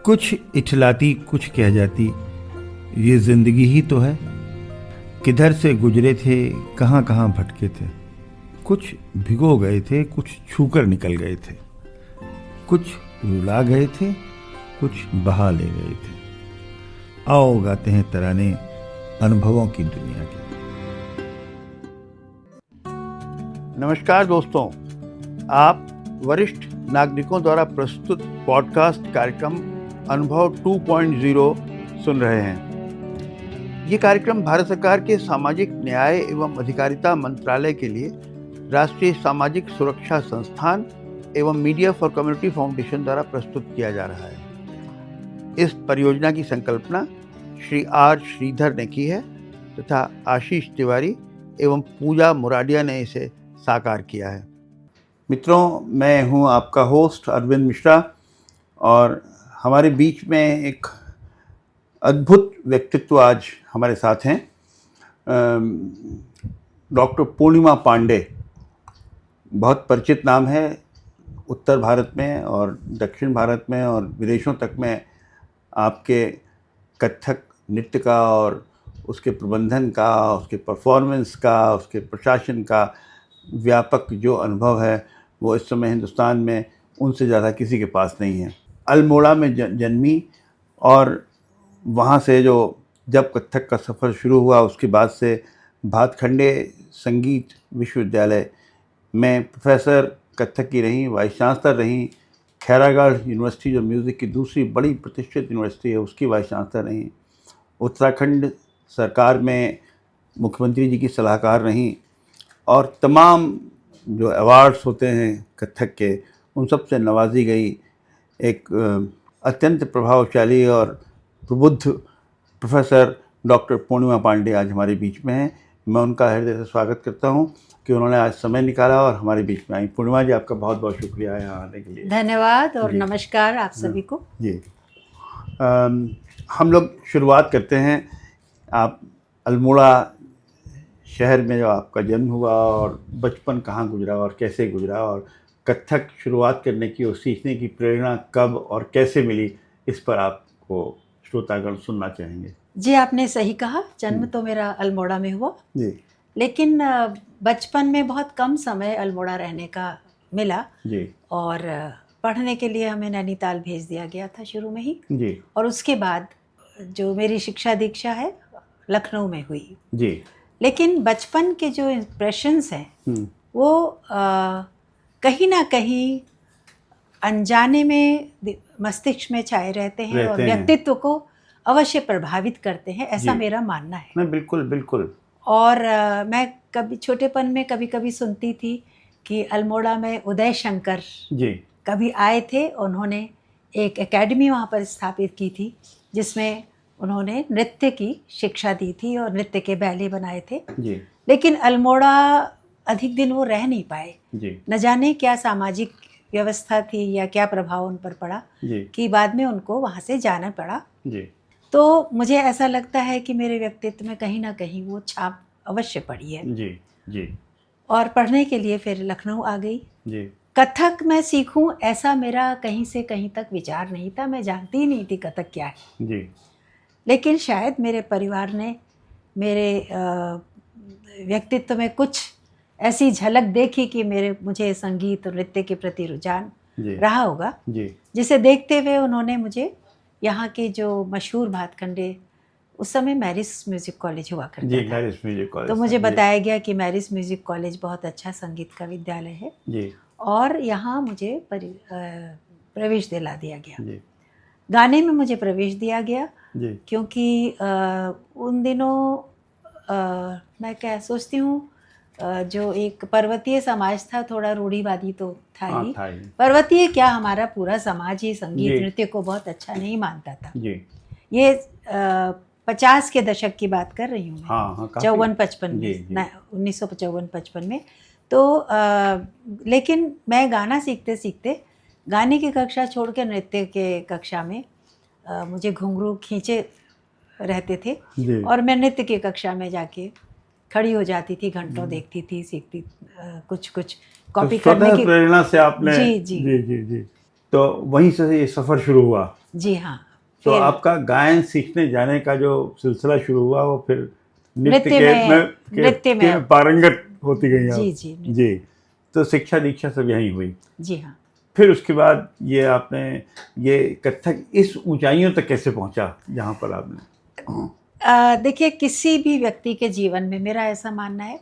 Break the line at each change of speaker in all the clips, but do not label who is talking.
कुछ इठलाती कुछ कह जाती, ये जिंदगी ही तो है। किधर से गुजरे थे, कहाँ कहाँ भटके थे। कुछ भिगो गए थे, कुछ छूकर निकल गए थे। कुछ रुला गए थे, कुछ बहा ले गए थे। आओ गाते हैं तराने अनुभवों की दुनिया के। नमस्कार दोस्तों, आप वरिष्ठ नागरिकों द्वारा प्रस्तुत पॉडकास्ट कार्यक्रम अनुभव 2.0 सुन रहे हैं। ये कार्यक्रम भारत सरकार के सामाजिक न्याय एवं अधिकारिता मंत्रालय के लिए राष्ट्रीय सामाजिक सुरक्षा संस्थान एवं मीडिया फॉर कम्युनिटी फाउंडेशन द्वारा प्रस्तुत किया जा रहा है। इस परियोजना की संकल्पना श्री आर श्रीधर ने की है तथा आशीष तिवारी एवं पूजा मुराडिया ने इसे साकार किया है। मित्रों, मैं हूं आपका होस्ट अरविंद मिश्रा और हमारे बीच में एक अद्भुत व्यक्तित्व आज हमारे साथ हैं। डॉक्टर पूर्णिमा पांडे बहुत परिचित नाम है उत्तर भारत में और दक्षिण भारत में और विदेशों तक में। आपके कथक नृत्य का और उसके प्रबंधन का, उसके परफॉर्मेंस का, उसके प्रशासन का व्यापक जो अनुभव है वो इस समय हिंदुस्तान में उनसे ज़्यादा किसी के पास नहीं है। अल्मोड़ा में जन्मी और वहाँ से जो जब कथक का सफ़र शुरू हुआ उसके बाद से भातखंडे संगीत विश्वविद्यालय में प्रोफेसर कथक की रहीं, वाइस चांसलर रहीं। खैरागढ़ यूनिवर्सिटी जो म्यूज़िक की दूसरी बड़ी प्रतिष्ठित यूनिवर्सिटी है उसकी वाइस चांसलर रहीं। उत्तराखंड सरकार में मुख्यमंत्री जी की सलाहकार रहीं और तमाम जो अवार्ड्स होते हैं कथक के उन सब से नवाजी गई। एक अत्यंत प्रभावशाली और प्रबुद्ध प्रोफेसर डॉक्टर पूर्णिमा पांडे आज हमारे बीच में हैं। मैं उनका हृदय से स्वागत करता हूं कि उन्होंने आज समय निकाला और हमारे बीच में आई। पूर्णिमा जी, आपका बहुत बहुत शुक्रिया यहाँ आने के लिए।
धन्यवाद और नमस्कार आप सभी को।
जी, हम लोग शुरुआत करते हैं। आप अल्मोड़ा शहर में जो आपका जन्म हुआ और बचपन कहाँ गुजरा और कैसे गुजरा, और कथक शुरुआत करने की और सीखने की प्रेरणा कब और कैसे मिली, इस पर आपको श्रोतागण सुनना चाहेंगे।
जी, आपने सही कहा। जन्म तो मेरा अल्मोड़ा में हुआ
जी,
लेकिन बचपन में बहुत कम समय अल्मोड़ा रहने का मिला
जी,
और पढ़ने के लिए हमें नैनीताल भेज दिया गया था शुरू में ही।
जी,
और उसके बाद जो मेरी शिक्षा दीक्षा है लखनऊ में हुई।
जी।
लेकिन बचपन के जो इम्प्रेशंस हैं वो कहीं ना कहीं अनजाने में मस्तिष्क में छाए रहते हैं और व्यक्तित्व को अवश्य प्रभावित करते हैं, ऐसा मेरा मानना है।
मैं बिल्कुल बिल्कुल।
और मैं कभी छोटेपन में कभी कभी सुनती थी कि अल्मोड़ा में उदय शंकर
जी
कभी आए थे। उन्होंने एक एकेडमी वहाँ पर स्थापित की थी जिसमें उन्होंने नृत्य की शिक्षा दी थी और नृत्य के बैले बनाए थे।
जी,
लेकिन अल्मोड़ा अधिक दिन वो रह नहीं पाए।
जी,
न जाने क्या सामाजिक व्यवस्था थी या क्या प्रभाव उन पर पड़ा कि बाद में उनको वहाँ से जाना पड़ा।
जी।
तो मुझे ऐसा लगता है कि मेरे व्यक्तित्व में कहीं ना कहीं वो छाप अवश्य पड़ी है।
जी, जी।
और पढ़ने के लिए फिर लखनऊ आ गई।
जी।
कथक मैं सीखूं ऐसा मेरा कहीं से कहीं तक विचार नहीं था। मैं जानती ही नहीं थी कथक क्या है।
जी।
लेकिन शायद मेरे परिवार ने मेरे व्यक्तित्व में कुछ ऐसी झलक देखी कि मुझे संगीत और नृत्य के प्रति रुझान रहा होगा, जिसे देखते हुए उन्होंने मुझे यहाँ के जो मशहूर भातखंडे, उस समय मैरिस म्यूज़िक कॉलेज हुआ करता था,
मैरिस म्यूजिक कॉलेज,
तो मुझे बताया गया कि मैरिस म्यूज़िक कॉलेज बहुत अच्छा संगीत का विद्यालय है
जी।
और यहाँ मुझे प्रवेश दिला दिया गया जी। गाने में मुझे प्रवेश दिया गया जी। क्योंकि उन दिनों मैं क्या सोचती हूँ, जो एक पर्वतीय समाज था, थोड़ा रूढ़िवादी तो था ही। पर्वतीय क्या, हमारा पूरा समाज ही संगीत नृत्य को बहुत अच्छा नहीं मानता था जी। ये 50 के दशक की बात कर रही हूँ मैं, 54-55 में, 1955-55 में। तो लेकिन मैं गाना सीखते सीखते गाने की कक्षा छोड़ के नृत्य के कक्षा में मुझे घुंघरू खींचे रहते थे और मैं नृत्य की कक्षा में जाके खड़ी हो जाती थी, घंटों देखती थी, सीखती कुछ कॉपी करने की
प्रेरणा से आपने।
जी जी
जी जी जी। तो वहीं से ये सफ़र शुरू हुआ।
जी हाँ।
तो आपका गायन सीखने जाने का जो सिलसिला शुरू हुआ वो फिर
नृत्य में
पारंगत होती गई आप।
जी जी
जी। तो शिक्षा दीक्षा सब यहीं हुई।
जी हाँ।
फिर उसके बाद ये आपने ये कथक इस ऊंचाइयों तक कैसे पहुंचा जहाँ पर आपने?
देखिए, किसी भी व्यक्ति के जीवन में मेरा ऐसा मानना है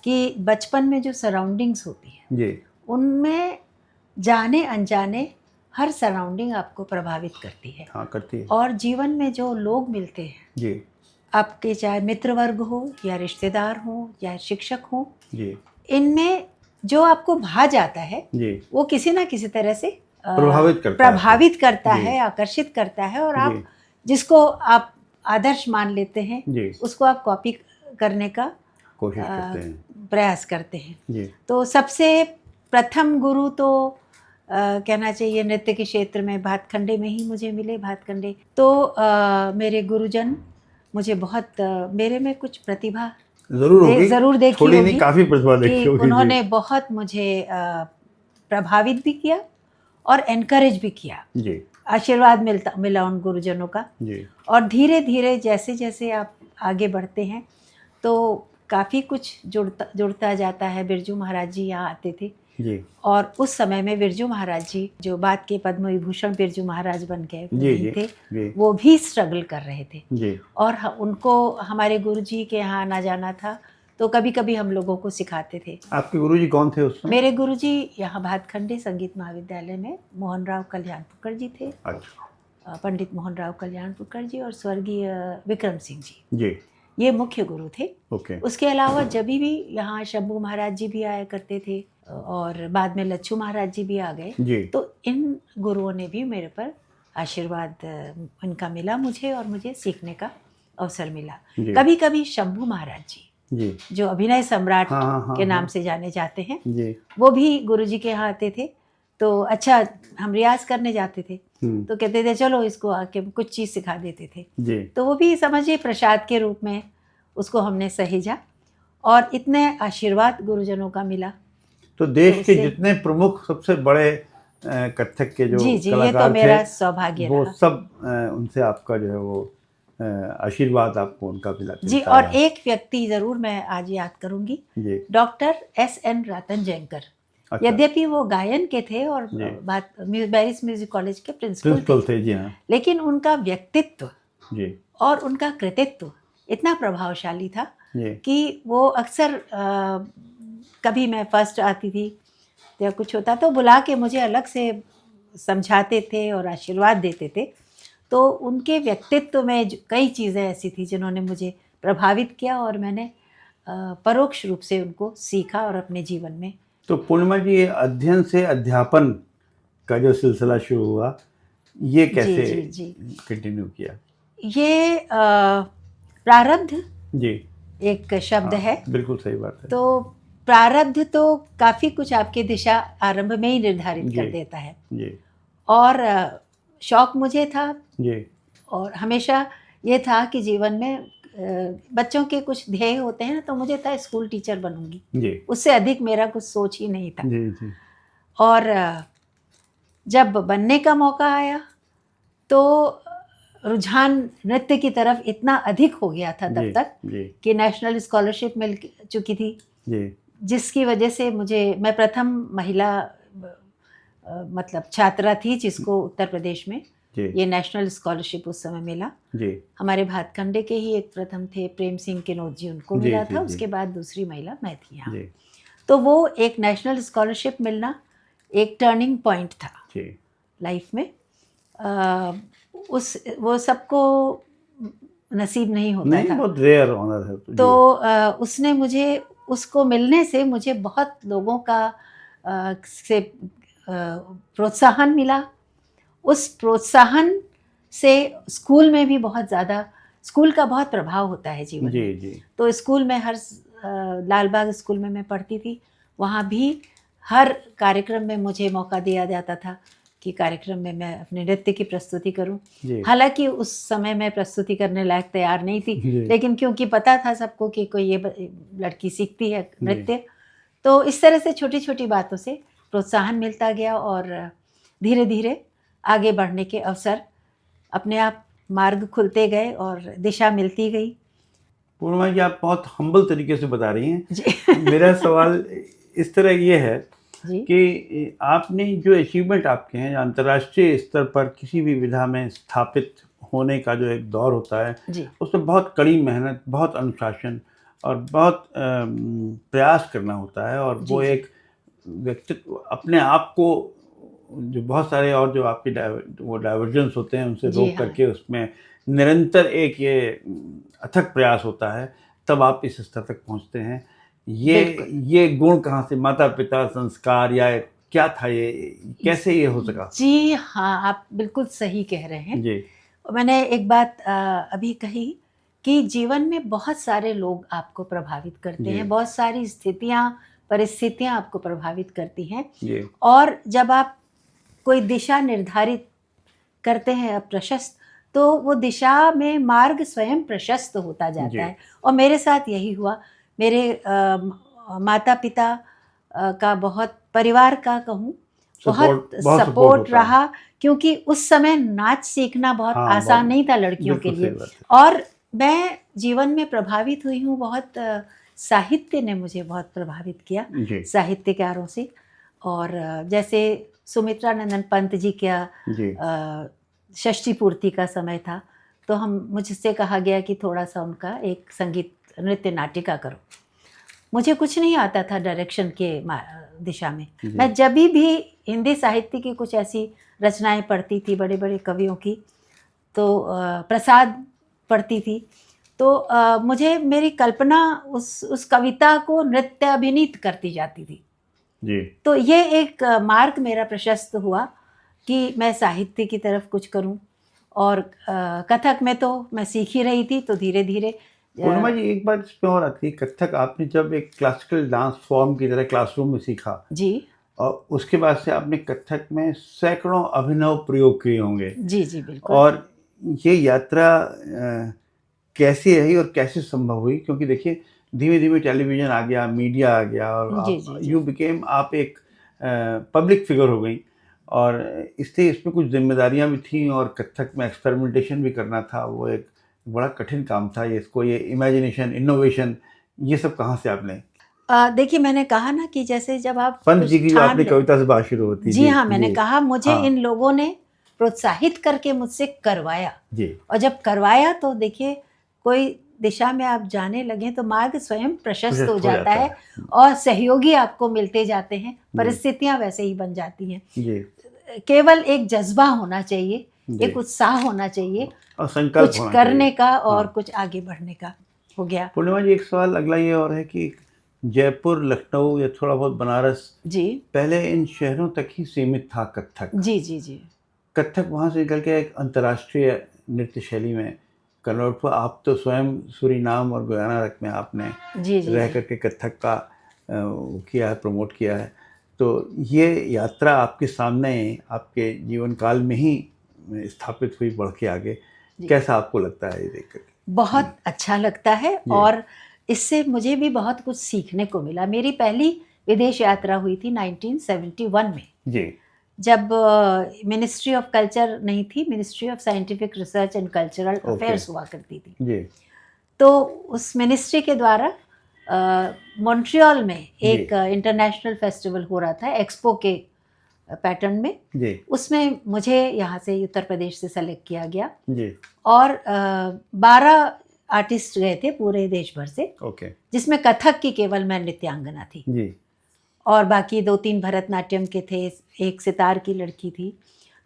कि बचपन में जो सराउंडिंग्स होती है
जी,
उनमें जाने अनजाने हर सराउंडिंग आपको प्रभावित करती है।
हाँ करती है।
और जीवन में जो लोग मिलते हैं
जी,
आपके, चाहे मित्र वर्ग हो या रिश्तेदार हो या शिक्षक हो,
जी,
इनमें जो आपको भा जाता है
जी,
वो किसी ना किसी तरह से
प्रभावित करता
है, आकर्षित करता है, और
जी।
आप जिसको आप आदर्श मान लेते हैं
जी,
उसको आप कॉपी करने का
कोशिश करते हैं।
प्रयास करते हैं।
जी,
तो सबसे प्रथम गुरु तो कहना चाहिए नृत्य के क्षेत्र में भातखंडे में ही मुझे मिले। भातखंडे तो मेरे गुरुजन मुझे बहुत मेरे में कुछ प्रतिभा ज़रूर देखी
थोड़ी
होगी,
नहीं काफ़ी प्रतिभा देखी होगी।
उन्होंने बहुत मुझे प्रभावित भी किया और एनकरेज भी किया।
जी,
आशीर्वाद मिला उन गुरुजनों का।
जी,
और धीरे धीरे जैसे जैसे आप आगे बढ़ते हैं तो काफ़ी कुछ जुड़ता जाता है। बिरजू महाराज जी यहाँ आते थे
जी,
और उस समय में बिरजू महाराज जी जो बाद के पद्म विभूषण बिरजू महाराज बन गए थे, वो भी स्ट्रगल कर रहे थे।
जी,
और उनको हमारे गुरुजी के यहाँ आना जाना था, तो कभी कभी हम लोगों को सिखाते थे।
आपके गुरुजी कौन थे उस समय?
मेरे गुरुजी यहाँ भातखंडे संगीत महाविद्यालय में मोहन राव कल्याणपुरकर जी थे।
अच्छा।
पंडित मोहन राव कल्याणपुरकर जी और स्वर्गीय विक्रम सिंह जी,
जी,
ये मुख्य गुरु थे।
ओके।
उसके अलावा जब भी यहाँ शंभू महाराज जी भी आया करते थे और बाद में लच्छू महाराज जी भी आ गए।
जी,
तो इन गुरुओं ने भी मेरे पर आशीर्वाद इनका मिला मुझे, और मुझे सीखने का अवसर मिला। कभी कभी शंभू महाराज जी जो अभिनय सम्राट के नाम से जाने जाते हैं, वो भी गुरुजी के यहाँ आते थे। तो अच्छा, हम रियाज करने जाते थे तो कहते थे चलो इसको आके कुछ चीज़ सिखा देते थे। तो वो भी समझिए प्रसाद के रूप में उसको हमने सहेजा, और इतने आशीर्वाद गुरुजनों का मिला।
तो देश के जितने प्रमुख सबसे बड़े कथक के जो कलाकार
ये तो मेरा सौभाग्य
वो
रहा।
सब उनसे आपका जो है वो आशीर्वाद आपको उनका मिला
जी। और एक व्यक्ति जरूर मैं आज याद करूंगी, डॉक्टर S.N. रातन जयंकर। अच्छा। यद्यपि वो गायन के थे और बैरिस म्यूजिक कॉलेज के प्रिंसिपल थे। जी हाँ। लेकिन उनका व्यक्तित्व और उनका कृतित्व इतना प्रभावशाली था कि वो अक्सर कभी मैं फर्स्ट आती थी या कुछ होता तो बुला के मुझे अलग से समझाते थे और आशीर्वाद देते थे। तो उनके व्यक्तित्व में कई चीज़ें ऐसी थी जिन्होंने मुझे प्रभावित किया, और मैंने परोक्ष रूप से उनको सीखा और अपने जीवन में।
तो पूर्णिमा जी, ये अध्ययन से अध्यापन का जो सिलसिला शुरू हुआ, ये कैसे कंटिन्यू किया?
ये प्रारब्ध
जी
एक शब्द है।
बिल्कुल सही बात है।
तो प्रारब्ध तो काफ़ी कुछ आपकी दिशा आरंभ में ही निर्धारित कर देता है। जी। और शौक मुझे था जी, और हमेशा ये था कि जीवन में बच्चों के कुछ ध्येय होते हैं, तो मुझे था स्कूल टीचर बनूंगी जी। उससे अधिक मेरा कुछ सोच ही नहीं था जी, जी। और जब बनने का मौका आया तो रुझान नृत्य की तरफ इतना अधिक हो गया था तब तक कि नेशनल स्कॉलरशिप मिल चुकी थी जी, जिसकी वजह से मैं प्रथम महिला मतलब छात्रा थी जिसको उत्तर प्रदेश में ये नेशनल स्कॉलरशिप उस समय मिला जी। हमारे भातखंडे के ही एक प्रथम थे प्रेम सिंह किनोद जी, उनको मिला था। उसके बाद दूसरी महिला मैं थी यहाँ। तो वो एक नेशनल स्कॉलरशिप मिलना एक टर्निंग पॉइंट था लाइफ में। वो सबको नसीब नहीं होता था,
बहुत रेयर ऑनर है।
तो उसने मुझे उसको मिलने से मुझे बहुत लोगों का से प्रोत्साहन मिला। उस प्रोत्साहन से स्कूल में भी बहुत ज़्यादा, स्कूल का बहुत प्रभाव होता है जीवन में जी। तो स्कूल में हर लाल बाग स्कूल में मैं पढ़ती थी, वहाँ भी हर कार्यक्रम में मुझे मौका दिया जाता था कि कार्यक्रम में मैं अपने नृत्य की प्रस्तुति करूं। हालांकि उस समय मैं प्रस्तुति करने लायक तैयार नहीं थी, लेकिन क्योंकि पता था सबको कि कोई ये लड़की सीखती है नृत्य, तो इस तरह से छोटी छोटी बातों से प्रोत्साहन मिलता गया। और धीरे धीरे आगे बढ़ने के अवसर अपने आप मार्ग खुलते गए और दिशा मिलती गई।
पूर्णिमा जी, आप बहुत हम्बल तरीके से बता रही हैं
जी।
मेरा सवाल इस तरह ये है
जी।
कि आपने जो अचीवमेंट आपके हैं अंतर्राष्ट्रीय स्तर पर किसी भी विधा में स्थापित होने का जो एक दौर होता है
जी।
उसमें बहुत कड़ी मेहनत, बहुत अनुशासन और बहुत प्रयास करना होता है, और वो एक व्यक्तित्व अपने आप को जो बहुत सारे और जो आपके वो डाइवर्जेंस होते हैं उनसे रोक करके उसमें निरंतर एक ये अथक प्रयास होता है, तब आप इस स्तर तक पहुंचते हैं। ये गुण कहाँ से, माता पिता, संस्कार, या क्या था, ये कैसे ये हो सका?
जी हाँ, आप बिल्कुल सही कह रहे हैं
जी।
मैंने एक बात अभी कही कि जीवन में बहुत सारे लोग आपको प्रभावित करते हैं, बहुत सारी स्थितियाँ, परिस्थितियाँ आपको प्रभावित करती हैं, और जब आप कोई दिशा निर्धारित करते हैं प्रशस्त, तो वो दिशा में मार्ग स्वयं प्रशस्त होता जाता है। और मेरे साथ यही हुआ। मेरे माता पिता का बहुत, परिवार का कहूँ, बहुत सपोर्ट रहा, क्योंकि उस समय नाच सीखना बहुत आसान नहीं था लड़कियों के लिए। और मैं जीवन में प्रभावित हुई हूँ बहुत, साहित्य ने मुझे बहुत प्रभावित किया, साहित्यकारों से। और जैसे सुमित्रा नंदन पंत जी का षष्ठी पूर्ति का समय था, तो मुझसे कहा गया कि थोड़ा सा उनका एक संगीत नृत्य नाटिका करो। मुझे कुछ नहीं आता था डायरेक्शन के दिशा में। मैं जब भी हिंदी साहित्य की कुछ ऐसी रचनाएं पढ़ती थी, बड़े बड़े कवियों की, तो प्रसाद पढ़ती थी, तो मुझे मेरी कल्पना उस कविता को नृत्य अभिनीत करती जाती थी। तो ये एक मार्ग मेरा प्रशस्त हुआ कि मैं साहित्य की तरफ कुछ करूं। और कथक में तो मैं सीख ही रही थी, तो धीरे धीरे।
पूर्णिमा जी, एक बात इसमें और आती है, कथक आपने जब एक क्लासिकल डांस फॉर्म की तरह क्लासरूम में सीखा
जी,
और उसके बाद से आपने कथक में सैकड़ों अभिनव प्रयोग किए होंगे।
जी जी बिल्कुल।
और ये यात्रा कैसी रही और कैसे संभव हुई? क्योंकि देखिए, धीमे धीमे टेलीविज़न आ गया, मीडिया आ गया, और यू बिकेम, आप एक पब्लिक फिगर हो गई, और इसलिए इसमें कुछ जिम्मेदारियां भी थी, और कथक में एक्सपेरिमेंटेशन भी करना था। वो एक बड़ा कठिन काम था। ये इमेजिनेशन, इनोवेशन, ये सब कहाँ से आपने?
देखिए, मैंने कहा ना कि जैसे जब आप
पंत जी की आपने कविता से बात शुरू होती है।
जी हाँ, मैंने कहा मुझे इन लोगों ने प्रोत्साहित करके मुझसे करवाया जी। और जब करवाया तो देखिए, कोई दिशा में आप जाने लगे तो मार्ग स्वयं प्रशस्त हो जाता है, और सहयोगी आपको मिलते जाते हैं, परिस्थितियां वैसे ही बन जाती हैं। केवल एक जज्बा होना चाहिए, एक उत्साह होना चाहिए, और संकल्प कुछ करने का और कुछ आगे बढ़ने का। हो गया।
पूर्णिमा जी, एक सवाल अगला ये और है कि जयपुर, लखनऊ या थोड़ा बहुत बनारस
जी,
पहले इन शहरों तक ही सीमित था कथक।
जी जी जी।
कथक वहाँ से निकल के एक अंतर्राष्ट्रीय नृत्य शैली में कन्वर्ट हुआ। आप तो स्वयं सूरीनाम और गुयाना में आपने रह करके कथक का किया है, प्रमोट किया है। तो ये यात्रा आपके सामने, आपके जीवन काल में ही स्थापित हुई, बढ़ के आगे। कैसा आपको लगता है ये देख कर?
बहुत अच्छा लगता है, और इससे मुझे भी बहुत कुछ सीखने को मिला। मेरी पहली विदेश यात्रा हुई थी 1971 में जी, जब मिनिस्ट्री ऑफ कल्चर नहीं थी, ministry of scientific research and cultural affairs हुआ करती थी जी। तो उस मिनिस्ट्री के द्वारा मॉन्ट्रियल में एक इंटरनेशनल फेस्टिवल हो रहा था, एक्सपो के पैटर्न में जी। उसमें मुझे यहाँ से उत्तर प्रदेश से सेलेक्ट किया गया जी। और 12 आर्टिस्ट गए थे पूरे देश भर से, जिसमें कथक की केवल मैं नृत्यांगना थी जी। और बाकी 2-3 भरतनाट्यम के थे, एक सितार की लड़की थी।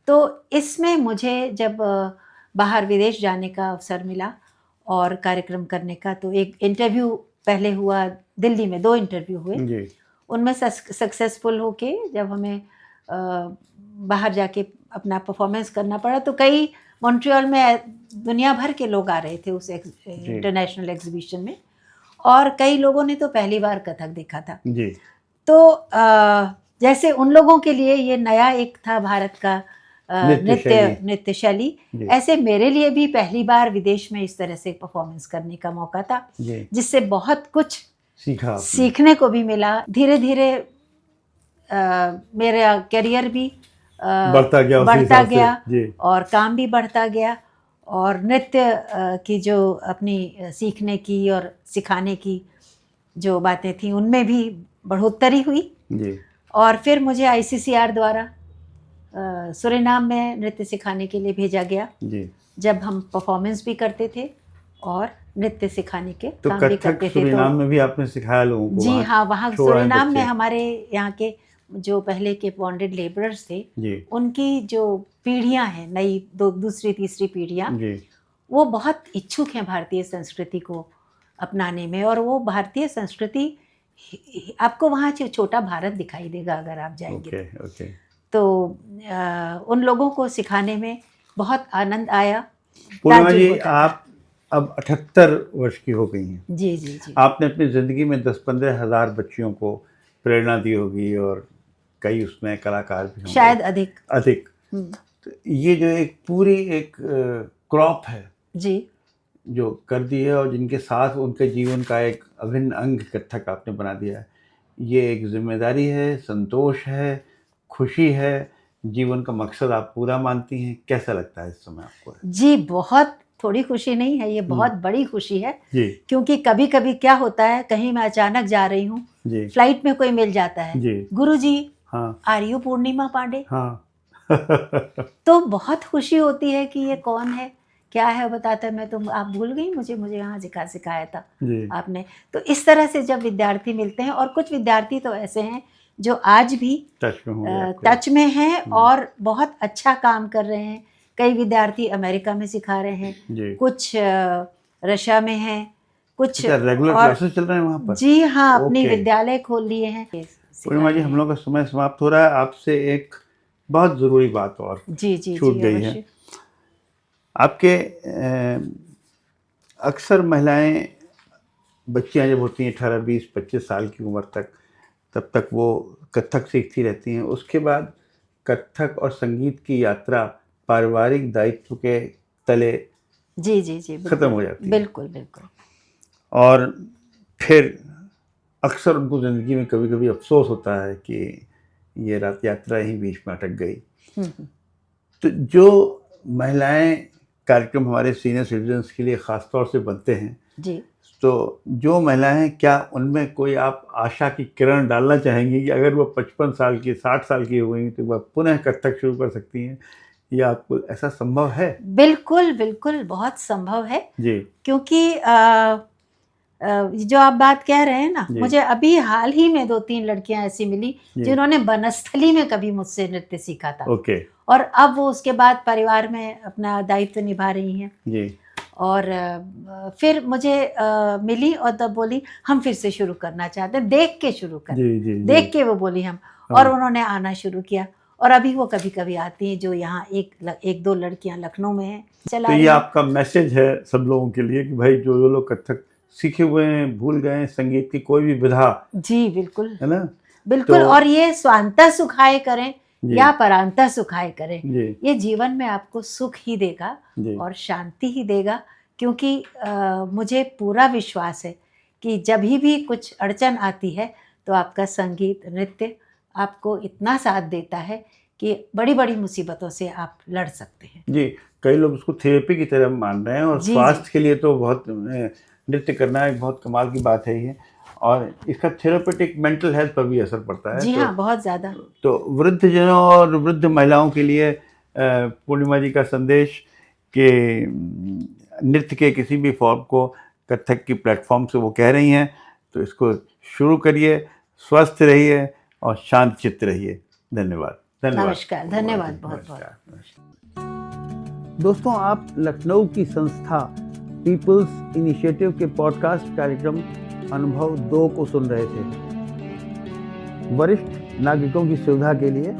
तो इसमें मुझे जब बाहर विदेश जाने का अवसर मिला और कार्यक्रम करने का, तो एक इंटरव्यू पहले हुआ दिल्ली में, 2 इंटरव्यू हुए, उनमें सक्सेसफुल होके जब हमें बाहर जाके अपना परफॉर्मेंस करना पड़ा, तो कई मॉन्ट्रियल में दुनिया भर के लोग आ रहे थे उस इंटरनेशनल एग्जीबिशन में, और कई लोगों ने तो पहली बार कथक देखा था जी। तो जैसे उन लोगों के लिए ये नया एक था भारत का नृत्य शैली, ऐसे मेरे लिए भी पहली बार विदेश में इस तरह से परफॉर्मेंस करने का मौका था, जिससे बहुत कुछ सीखने को भी मिला। धीरे धीरे मेरा करियर भी
बढ़ता गया,
बढ़ता गया
जी।
और काम भी बढ़ता गया और नृत्य की जो अपनी सीखने की और सिखाने की जो बातें थी उनमें भी बढ़ोतरी हुई
जी।
और फिर मुझे आईसीसीआर द्वारा सुरीनाम में नृत्य सिखाने के लिए भेजा गया
जी।
जब हम परफॉर्मेंस भी करते थे और नृत्य सिखाने के
तो
काम भी करते थे।
सुरीनाम में भी आपने सिखाया लोगों को?
जी हाँ, वहाँ सुरीनाम में
बच्चे।
हमारे यहाँ के जो पहले के बॉन्डेड लेबरर्स थे
जी।
उनकी जो पीढ़ियाँ हैं, नई दूसरी तीसरी पीढ़ियाँ, वो बहुत इच्छुक हैं भारतीय संस्कृति को अपनाने में और वो भारतीय संस्कृति आपको वहाँ छोटा भारत दिखाई देगा अगर आप जाएंगे।
ओके।
तो उन लोगों को सिखाने में बहुत आनंद आया।
पूर्णिमा जी, आप अब 78 वर्ष की हो गई हैं।
जी जी जी।
आपने अपनी ज़िंदगी में 10-15 हज़ार बच्चियों को प्रेरणा दी होगी और कई उसमें कलाकार भी होंगे,
शायद अधिक।
तो ये जो एक पूरी एक क्रॉप है
जी,
जो कर दी है और जिनके साथ उनके जीवन का एक अभिन्न अंग कथक आपने बना दिया है, ये एक जिम्मेदारी है, संतोष है, खुशी है, जीवन का मकसद आप पूरा मानती हैं। कैसा लगता है इस समय आपको?
जी, बहुत थोड़ी खुशी नहीं है, ये बहुत बड़ी खुशी है
जी।
क्योंकि कभी कभी क्या होता है, कहीं मैं अचानक जा रही हूँ, फ्लाइट में कोई मिल जाता है, गुरुजी,
हाँ,
आर यू पूर्णिमा पांडे?
हाँ।
तो बहुत खुशी होती है कि ये कौन है, क्या है, बताता है मैं तुम आप भूल गई मुझे यहाँ सिखाया था आपने। तो इस तरह से जब विद्यार्थी मिलते हैं और कुछ विद्यार्थी तो ऐसे हैं जो आज भी टच में हैं और बहुत अच्छा काम कर रहे हैं। कई विद्यार्थी अमेरिका में सिखा रहे हैं, कुछ रशिया में हैं, कुछ
रेगुलर क्लासेस चल रहे हैं वहाँ पर।
जी हाँ, अपनी विद्यालय खोल लिए हैं।
पूर्णिमा जी, हम लोग का समय समाप्त हो रहा है। आपसे एक बहुत ज़रूरी बात और छूट गई है। आपके अक्सर महिलाएं, बच्चियां जब होती हैं 18, 20, 25 साल की उम्र तक, तब तक वो कथक सीखती रहती हैं। उसके बाद कथक और संगीत की यात्रा पारिवारिक दायित्व के तले
जी
खत्म हो जाती है।
बिल्कुल।
और फिर अक्सर उनको ज़िंदगी में कभी कभी अफसोस होता है कि ये यात्रा ही बीच में अटक गई। तो जो महिलाएं कार्यक्रम हमारे सीनियर सिटीजन्स के लिए ख़ास तौर से बनते हैं
जी,
तो जो महिलाएं, क्या उनमें कोई आप आशा की किरण डालना चाहेंगी कि अगर वो 55 साल की, 60 साल की हो गई तो वह पुनः कथक शुरू कर सकती हैं? या आपको ऐसा संभव है?
बिल्कुल बहुत संभव है
जी।
क्योंकि जो आप बात कह रहे हैं ना, मुझे अभी हाल ही में 2-3 लड़कियां ऐसी मिली जिन्होंने बनस्थली में कभी मुझसे नृत्य सीखा था। और अब वो उसके बाद परिवार में अपना दायित्व निभा रही हैं जी। और फिर मुझे मिली और तब बोली हम फिर से शुरू करना चाहते हैं, देख के शुरू कर। देख के वो बोली हम, और उन्होंने आना शुरू किया और अभी वो कभी कभी आती हैं। जो यहाँ एक दो लड़कियां लखनऊ में हैं।
तो ये आपका मैसेज है सब लोगों के लिए कि भाई जो लोग कथक सीखे हुए हैं, भूल गए हैं संगीत की कोई भी विधा,
जी बिल्कुल,
है ना,
बिल्कुल। तो, और ये स्वांतः सुखाए करें या परांतः सुखाए करें, ये जीवन में आपको सुख ही देगा और शांति ही देगा। क्योंकि मुझे पूरा विश्वास है कि जब भी कुछ अड़चन आती है तो आपका संगीत, नृत्य आपको इतना साथ देता है कि बड़ी बड़ी मुसीबतों से आप लड़ सकते हैं।
जी, कई लोग उसको थेरेपी की तरह मान रहे हैं और स्वास्थ्य के लिए तो बहुत, नृत्य करना एक बहुत कमाल की बात है ये, और इसका थेरेपेटिक मेंटल हेल्थ पर भी असर पड़ता है।
जी हाँ, बहुत ज़्यादा।
तो वृद्धजनों और वृद्ध महिलाओं के लिए पूर्णिमा जी का संदेश कि नृत्य के किसी भी फॉर्म को कथक की प्लेटफॉर्म से वो कह रही हैं, तो इसको शुरू करिए, स्वस्थ रहिए और शांत चित्त रहिए। धन्यवाद।
नमस्कार, धन्यवाद बहुत बहुत।
दोस्तों, आप लखनऊ की संस्था पीपल्स इनिशिएटिव के पॉडकास्ट कार्यक्रम अनुभव 2 को सुन रहे थे। वरिष्ठ नागरिकों की सुविधा के लिए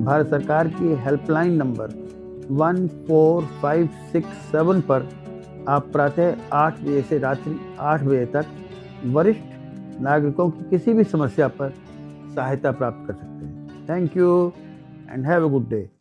भारत सरकार की हेल्पलाइन नंबर 14567 पर आप प्रातः 8 बजे से रात्रि 8 बजे तक वरिष्ठ नागरिकों की किसी भी समस्या पर सहायता प्राप्त कर सकते हैं। Thank you and have a good day.